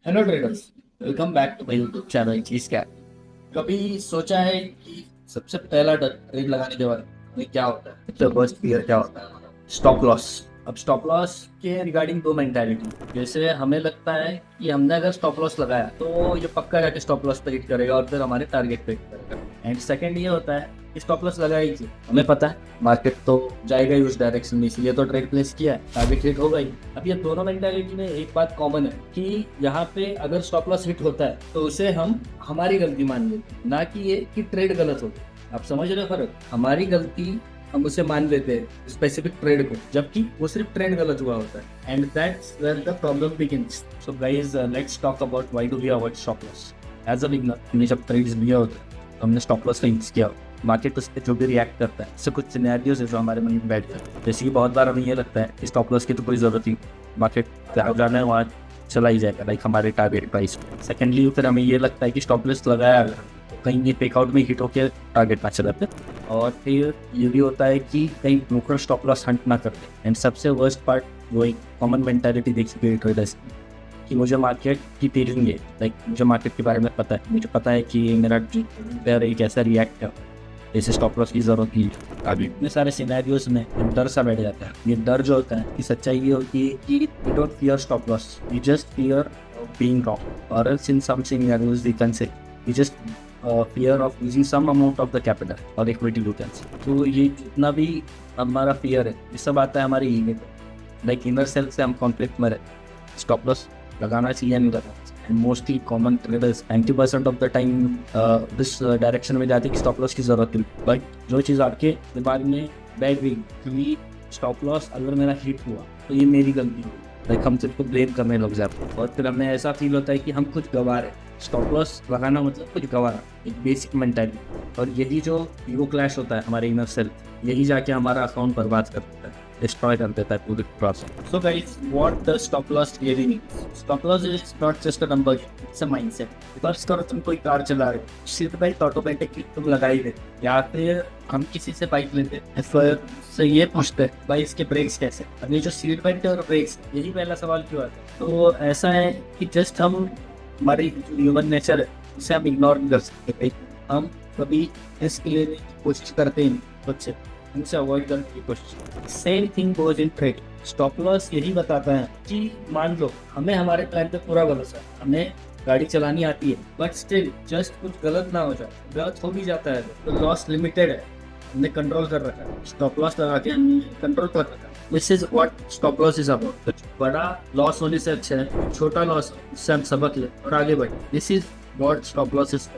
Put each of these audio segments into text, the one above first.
Hello traders, welcome back to my YouTube channel चीज क्या। कभी सोचा है कि सबसे पहला ट्रेड लगाने के बाद में क्या होता है, सबसे फर्स्ट फियर क्या होता है? Stop loss. अब स्टॉप लॉस के रिगार्डिंग दो मेंटालिटी। जैसे हमें लगता है कि हमने अगर स्टॉप लॉस लगाया तो ये पक्का जाके स्टॉप लॉस पे हिट करेगा और फिर हमारे टारगेट पे हिट करेगा। एंड सेकंड ये होता है कि स्टॉप लॉस लगाया ही क्यों? हमें पता है मार्केट तो जाएगा ही उस डायरेक्शन में, इसलिए तो ट्रेड प्लेस किया है, टारगेट हिट होगा ही। अब ये दोनों मेंटालिटी में एक बात कॉमन है कि यहाँ पे अगर स्टॉप लॉस हिट होता है तो उसे हम हमारी गलती मान लेते हैं, ना कि ये कि ट्रेड गलत होता है। आप समझ रहे हो फर्क? हमारी गलती हम उसे मान लेते हैं स्पेसिफिक ट्रेड को, जबकि वो सिर्फ ट्रेड गलत हुआ होता है। And that's where the problem begins. So guys, let's talk about why do we avoid stop loss. As a beginner हमने जब ट्रेड्स लिया होता है तो हमने स्टॉप लॉस का यूज किया। मार्केट उस पर जो भी रिएक्ट करता है, इससे कुछ सिनेरियोज है जो हमारे मन में बैठ जाते हैं। जैसे कि बहुत बार हमें ये लगता है कि स्टॉप लॉस की तो कोई ज़रूरत नहीं, मार्केट जहाँ जाना है वहाँ चला ही जाएगा, लाइक हमारे टारगेट प्राइस पे। सेकेंडली फिर हमें ये लगता है कि स्टॉप लॉस लगाया अगर तो कहीं ये टेकआउट में हिट होकर टारगेट ना चला जाए। और फिर ये भी होता है कि कहीं ब्रोकर स्टॉप लॉस हंट ना कर दे। एंड सबसे वर्स्ट पार्ट वो एक कॉमन मेंटालिटी देखी गई ट्रेडर्स कि मुझे मार्केट की फीलिंग है, लाइक मुझे मार्केट के बारे में पता है, मुझे पता है कि मेरा पेयर एक ऐसा रिएक्ट है, जैसे स्टॉप लॉस की जरूरत नहीं है। अभी इतने सारे सिनेरियोज में डर सा बैठ जाता है। ये डर जो होता है कि सच्चाई ये होती है कि we don't fear stop loss, we just fear being wrong, और else in some scenarios we can say we just fear of losing some amount of the capital और equity you can say। तो ये जितना भी हमारा fear है ये सब आता है हमारी ईगो, लाइक इनर सेल्फ से हम कॉन्फ्लिक्ट में रहते। स्टॉप लॉस लगाना चाहिए नहीं लगाना चाहिए। And mostly common traders 90% of the time इस डायरेक्शन में जाते हैं कि स्टॉप लॉस की जरूरत नहीं। बट जो चीज़ आपके दिमाग में बैठ गई कि स्टॉप लॉस अगर मेरा हिट हुआ तो ये मेरी गलती होगी, लाइक हम सिर्फ ब्लेम करने लग जाते हैं और फिर हमें ऐसा फील होता है कि हम कुछ गवा रहे हैं। स्टॉप लॉस लगाना मतलब कुछ गवाना, एक बेसिक मेंटालिटी। और यही जो ईगो क्लैश होता है हमारे इनर सेल्फ, यही जाके हमारा अकाउंट बर्बाद कर देता है, डिस्ट्रॉय कर देता है पूरी process. So guys, what the stop loss really means? Stop loss is not just a number, it's a mindset. First करो तुम कोई कार चला रहे हो, सीट बेल्ट ऑटोमेटिकली तुम लगा ही दे, या फिर हम किसी से बाइक लेते हैं फिर से ये पूछते हैं भाई इसके ब्रेक्स कैसे। अब ये जो सीट बेल्ट और ब्रेक्स, यही पहला सवाल क्यों आता है? तो ऐसा है कि जस्ट हम हमारी ह्यूमन नेचर है उसे हम इग्नोर नहीं कर सकते। भाई हम कभी इसके लिए कोशिश करते हैं बच्चे, उनसे अवॉइड करने की कोशिश। Same thing goes in trade. Stop loss यही बताता है कि मान लो हमें हमारे प्लान पे पूरा भरोसा है, हमें गाड़ी चलानी आती है, बट स्टिल जस्ट कुछ गलत ना हो जाए, गलत हो भी जाता है तो लॉस लिमिटेड है, हमने कंट्रोल कर रखा है। स्टॉप लॉस लगा के कंट्रोल कर रखा है। This is what stop loss is about. बड़ा लॉस होने से अच्छा है छोटा लॉस, उससे हम सबक ले और आगे बढ़े। This is what stop loss is.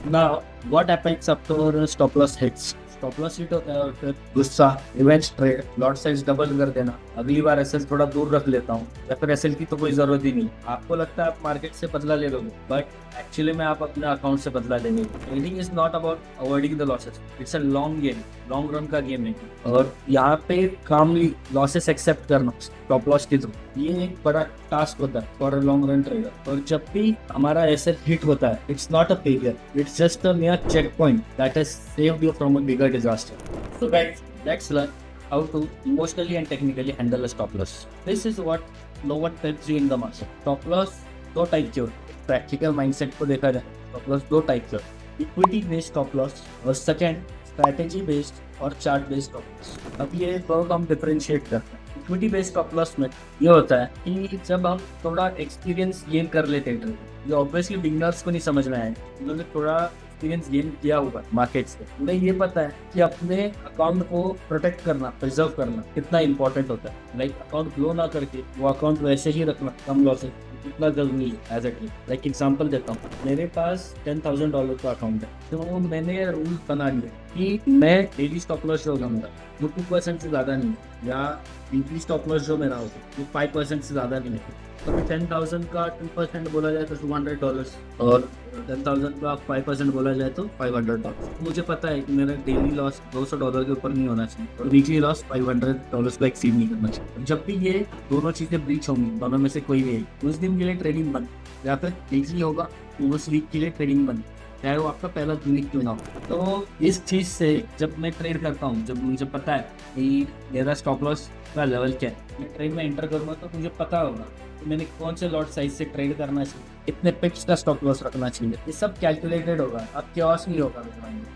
Now what happens after stop loss hits? Stop loss hit होता है और फिर गुस्सा, revenge trade, lot size double कर देना, अगली बार एसएल थोड़ा दूर रख लेता हूँ, या फिर एसएल की तो कोई जरूरत ही नहीं। आपको लगता है आप मार्केट से बदला ले लोगे, बट एक्चुअली में आप अपने अकाउंट से बदला लेंगे। Trading is not about avoiding the losses, it's a long game, long run का गेम है। और यहाँ पे कामली लॉसेस एक्सेप्ट करना स्टॉप लॉस के थ्रू, ये एक बड़ा टास्क होता है for a long run trader. और जब भी हमारा एसेट हिट होता है, it's not a failure, it's just a mere check point that has saved you from a bigger disaster. So guys, let's learn how to emotionally and technically handle a stop loss. This is what no one tells you in the market. Stop loss दो type के होते हैं। Practical mindset को देखा जाए stop loss दो type के, equity based stop loss और सेकंड स्ट्रैटेजी बेस्ड और चार्ट बेस्ड स्टॉप लॉस। अब ये दोनों को हम डिफरेंशिएट करते हैं। इक्विटी बेस्ड स्टॉप लॉस में ये होता है कि जब हम थोड़ा एक्सपीरियंस गेन कर लेते हैं, जो ऑब्वियसली बिगिनर्स को नहीं समझ में आए, उन्होंने थोड़ा एक्सपीरियंस गेन किया होगा मार्केट से, उन्हें ये पता है कि अपने अकाउंट को प्रोटेक्ट करना, प्रिजर्व करना कितना इंपॉर्टेंट होता है। लाइक अकाउंट ग्रो ना करके वो अकाउंट वैसे ही रखना कम लॉसेस कितना जरूरी है एज एट। लाइक एग्जाम्पल देता हूँ, मेरे पास $10,000 का अकाउंट है, तो मैंने रूल बना लिया कि मैं डेली स्टॉप लॉस जो लगाऊंगा वो 2% से ज़्यादा नहीं है, या वीकली स्टॉप लॉस जो मेरा होगा वो 5% से ज़्यादा नहीं है। तो 10,000 का 2% बोला जाए तो $200, और 10,000 का 5% बोला जाए तो $500। मुझे पता है कि मेरा डेली लॉस $200 के ऊपर नहीं होना चाहिए और वीकली लॉस $500 का एक्सीड नहीं करना चाहिए। जब भी ये दोनों चीज़ें ब्रीच होंगी, दोनों में से कोई भी उस दिन के लिए ट्रेडिंग बंद, या फिर वीकली होगा तो उस वीक के लिए ट्रेडिंग बंद। चाहे वो आपका पहला दिन क्यों ना हो। तो इस चीज़ से जब मैं ट्रेड करता हूँ, जब मुझे पता है कि मेरा स्टॉप लॉस का लेवल क्या है, मैं ट्रेड में एंटर करूँगा तो मुझे पता होगा कि मैंने कौन से लॉट साइज से ट्रेड करना चाहिए, कितने पिप्स का स्टॉप लॉस रखना चाहिए। ये सब कैलकुलेटेड होगा, अब chaos नहीं होगा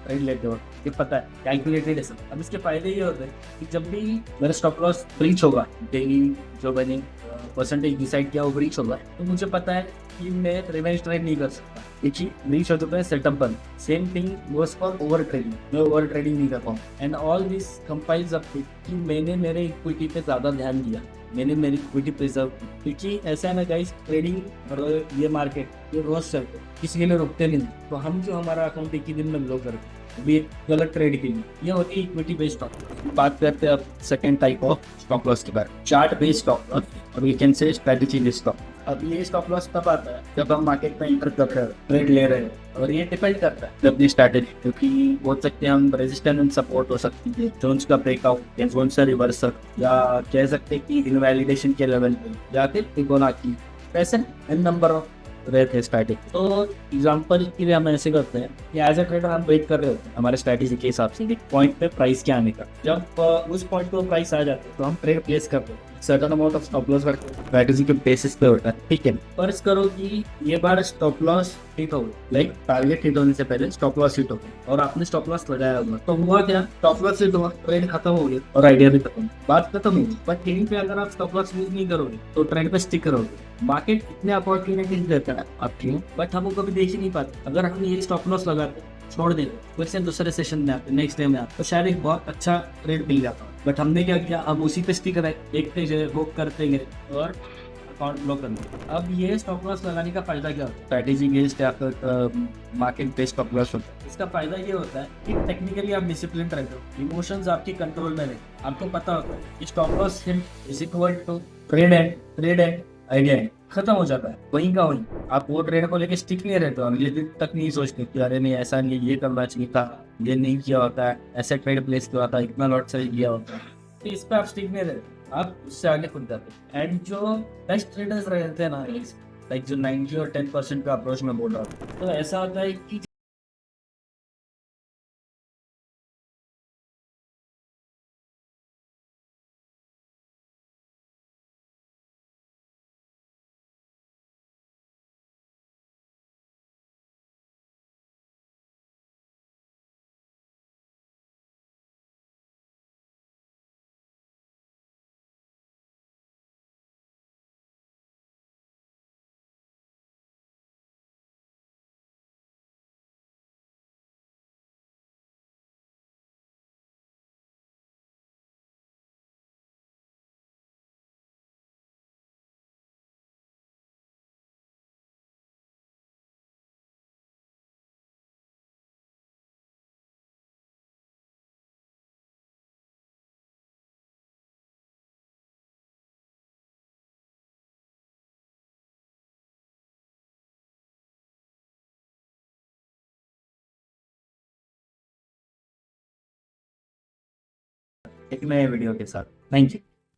ट्रेड लेते वक्त, ये पता है कैलकुलेटेड है सब। अब इसके फायदे ये होते हैं कि जब भी मेरा स्टॉप लॉस ब्रीच होगा, डेली जो मैंने परसेंटेज डिसाइड किया वो ब्रीच होगा, तो मुझे पता है कि मैं रिवेंज ट्रेड नहीं कर सकता, क्योंकि ब्रीच हो चुका है, सेटअप बंद। Same thing goes for over trading, मैं ओवर ट्रेडिंग नहीं कर पाऊँ। And all this compiles up कि मैंने मेरे इक्विटी पे ज़्यादा ध्यान दिया, मैंने मेरी इक्विटी प्रिजर्व की, क्योंकि ऐसा है ना गाइस, ट्रेडिंग और ये मार्केट ये रोज चलते हैं, किसी के लिए रुकते नहीं। तो हम जो हमारा अकाउंट एक ही दिन में ब्लॉक करते हैं अभी एक गलत ट्रेड के लिए, ये होती है इक्विटी बेस्ड स्टॉक। बात करते हैं अब second type of stop loss के बारे में, चार्ट बेस्ड स्टॉप लॉस और you can say strategy based stop. अब ये स्टॉप लॉस तब आता है जब हम मार्केट में एंटर कर रहे हैं, ट्रेड ले रहे हैं, और ये डिपेंड करता है अपनी स्ट्रेटेजी, क्योंकि बोल सकते हैं हम रेजिस्टेंस एंड सपोर्ट हो सकती है, जोन्स का ब्रेकआउट या जोन से रिवर्सल, या कह सकते हैं कि इनवैलिडेशन के लेवल पे, या फिर फिबोनाची, ऐसे एन नंबर ऑफ रेट है स्ट्रैटेजी। तो एग्जांपल के लिए हम ऐसे करते हैं कि एज ए ट्रेडर हम वेट कर रहे होते हैं हमारे स्ट्रैटेजी के हिसाब से पॉइंट पे प्राइस के आने का। जब उस पॉइंट पे प्राइस आ जाते हैं तो हम ट्रेड प्लेस करते हैं, certain amount of stop loss रखते हैं, स्ट्रैटेजी के बेसिस पे होता है, ठीक है। फर्ज करो कि ये बार स्टॉप लॉस हिट हो गई, लाइक टारगेट हिट होने से पहले स्टॉप लॉस हिट हो गई और आपने स्टॉप लॉस लगाया होगा, तो हुआ क्या, स्टॉप लॉस हिट हुआ, ट्रेड खत्म हो गया और आइडिया भी खत्म, बात खत्म हुई। बट ट्रेडिंग पे अगर आप स्टॉप लॉस यूज नहीं करोगे तो ट्रेड पे स्टिक करोगे। मार्केट इतने अपॉर्चुनिटीज देता है आपकी, बट हम कभी देख ही नहीं पाते। अगर हम ये स्टॉप लॉस लगाते छोड़ देते, फिर से दूसरे सेशन में आते, नेक्स्ट डे में आते, तो शायद एक बहुत अच्छा ट्रेड मिल जाता। बट हमने क्या किया, हम उसी पे स्टिक रहे, देखते गए, बुक करते गए और अकाउंट ब्लॉक कर दिया। अब ये स्टॉप लॉस लगाने का फायदा क्या होता है, स्ट्रैटेजी बेस्ड या फिर मार्केट बेस्ड स्टॉप लॉस होता है। इसका फायदा ये होता है कि टेक्निकली आप डिसिप्लिन रहते हो, इमोशंस आपके कंट्रोल में रहते, आपको पता होता है कि stop loss is equal to trade and idea खत्म हो जाता है, वहीं का वहीं। आप वो ट्रेड को लेके स्टिक नहीं रहते हो, अगले दिन तक नहीं सोचते कि अरे नहीं ऐसा नहीं, ये करना चाहिए था, ये नहीं किया होता है, ऐसे ट्रेड प्लेस किया होता है, इतना लॉट सही किया होता है। तो इस पर आप स्टिक नहीं रहते, आप उससे आगे खुद जाते। एंड जो बेस्ट ट्रेडर्स रहते हैं ना, लाइक जो 90 और 10% का अप्रोच में बोल रहा हूँ, तो ऐसा होता है कि एक नए वीडियो के साथ। Thank you.